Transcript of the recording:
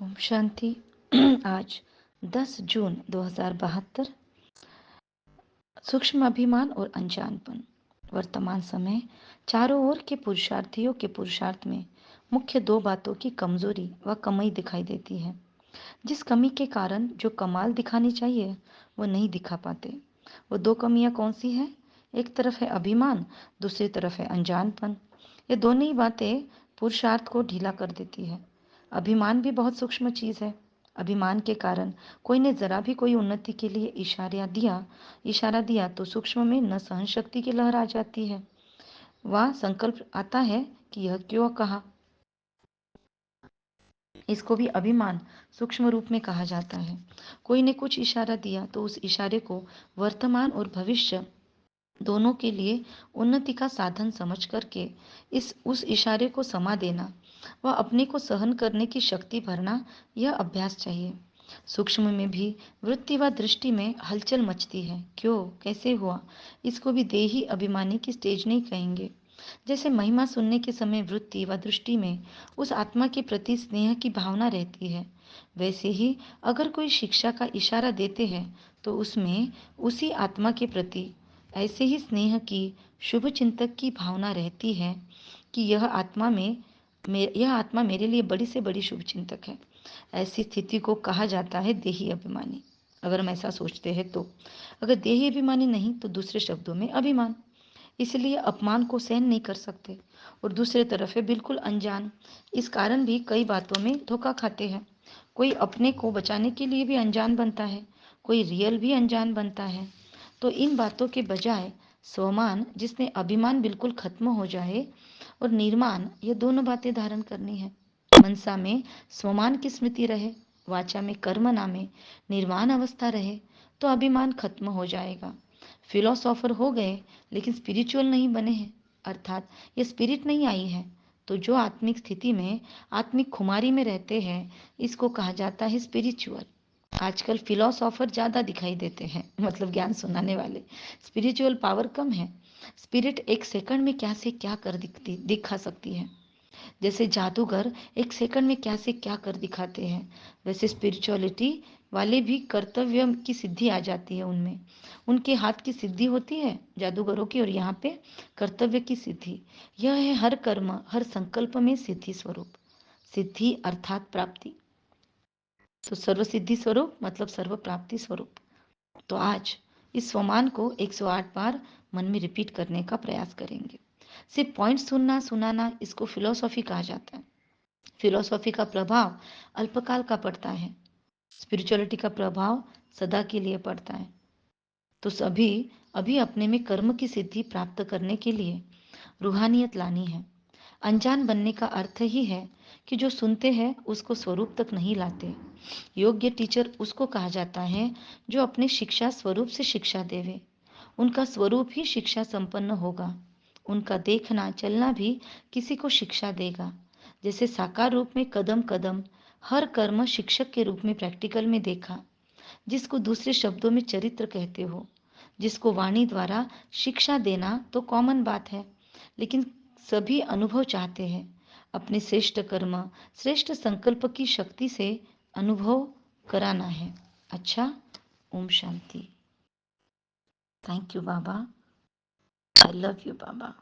ओम शांति। आज 10 जून 2072। सूक्ष्म अभिमान और अनजानपन। वर्तमान समय चारों ओर के पुरुषार्थियों के पुरुषार्थ में मुख्य दो बातों की कमजोरी व कमी दिखाई देती है। जिस कमी के कारण जो कमाल दिखानी चाहिए वो नहीं दिखा पाते। वो दो कमियां कौन सी हैं? एक तरफ है अभिमान, दूसरी तरफ है अनजानपन। ये दोनों ही बातें पुरुषार्थ को ढीला कर देती है। अभिमान भी बहुत सूक्ष्म चीज है। अभिमान के कारण कोई ने जरा भी कोई उन्नति के लिए इशारा दिया तो सूक्ष्म में न सहन शक्ति की लहर आ जाती है, वह संकल्प आता है कि यह क्यों कहा। इसको भी अभिमान सूक्ष्म रूप में कहा जाता है। कोई ने कुछ इशारा दिया तो उस इशारे को वर्तमान और भविष्य दोनों के लिए उन्नति का साधन समझ करके उस इशारे को समा देना व अपने को सहन करने की शक्ति भरना, यह अभ्यास चाहिए। सूक्ष्म में भी वृत्ति व दृष्टि में हलचल मचती है। क्यों, कैसे हुआ, इसको भी देही अभिमानी की स्टेज नहीं कहेंगे। जैसे महिमा सुनने के समय वृत्ति व दृष्टि में उस आत्मा के प्रति स्नेह की भावना रहती है, वैसे ही अगर कोई शिक्षा का इशारा देते हैं तो उसमें उसी आत्मा के प्रति ऐसे ही स्नेह की, शुभ चिंतक की भावना रहती है कि यह आत्मा मेरे लिए बड़ी से बड़ी शुभ चिंतक है। ऐसी स्थिति को कहा जाता है देही अभिमानी। अगर हम ऐसा सोचते हैं तो अगर देही अभिमानी नहीं तो दूसरे शब्दों में अभिमान। इसलिए अपमान को सहन नहीं कर सकते। और दूसरे तरफ है बिल्कुल अनजान। इस कारण भी कई बातों में धोखा खाते हैं। कोई अपने को बचाने के लिए भी अनजान बनता है, कोई रियल भी अनजान बनता है। तो इन बातों के बजाय स्वमान, जिसमें अभिमान बिल्कुल खत्म हो जाए, और निर्माण, ये दोनों बातें धारण करनी है। मनसा में स्वमान की स्मृति रहे, वाचा में कर्म नामे निर्वाण अवस्था रहे, तो अभिमान खत्म हो जाएगा। फिलोसोफर हो गए लेकिन स्पिरिचुअल नहीं बने हैं, अर्थात ये स्पिरिट नहीं आई है। तो जो आत्मिक स्थिति में, आत्मिक खुमारी में रहते हैं, इसको कहा जाता है स्पिरिचुअल। आजकल फिलोसोफर ज़्यादा दिखाई देते हैं, मतलब ज्ञान सुनाने वाले। स्पिरिचुअल पावर कम है। स्पिरिट एक सेकंड में क्या से क्या कर दिखा सकती है। जैसे जादूगर एक सेकंड में क्या से क्या कर दिखाते हैं, वैसे स्पिरिचुअलिटी वाले भी कर्तव्य की सिद्धि आ जाती है उनमें। उनके हाथ की सिद्धि होती है जादूगरों की, और यहाँ पे कर्तव्य की सिद्धि। यह है हर कर्म, हर संकल्प में सिद्धि स्वरूप। सिद्धि अर्थात प्राप्ति। तो सर्व सिद्धि स्वरूप मतलब सर्व प्राप्ति स्वरूप। तो आज इस स्वमान को 108 बार मन में रिपीट करने का प्रयास करेंगे। सिर्फ पॉइंट सुनाना, इसको फिलोसॉफी कहा जाता है। फिलोसॉफी का प्रभाव अल्पकाल का पड़ता है, स्पिरिचुअलिटी का प्रभाव सदा के लिए पड़ता है। तो सभी अभी अपने में कर्म की सिद्धि प्राप्त करने के लिए रूहानियत लानी है। अनजान बनने का अर्थ ही है कि जो सुनते हैं उसको स्वरूप तक नहीं लाते। योग्य टीचर उसको कहा जाता है जो अपने शिक्षा स्वरूप से शिक्षा देवे। उनका स्वरूप ही शिक्षा संपन्न होगा। उनका देखना चलना भी किसी को शिक्षा देगा। जैसे साकार रूप में कदम कदम हर कर्म शिक्षक के रूप में प्रैक्टिकल में देखा, जिसको दूसरे शब्दों में चरित्र कहते हो, जिसको वाणी द्वारा शिक्षा देना तो कॉमन बात है, लेकिन सभी अनुभव चाहते हैं। अपने श्रेष्ठ कर्म, श्रेष्ठ संकल्प की शक्ति से अनुभव कराना है। अच्छा, ओम शांति। थैंक यू बाबा। I love you Baba.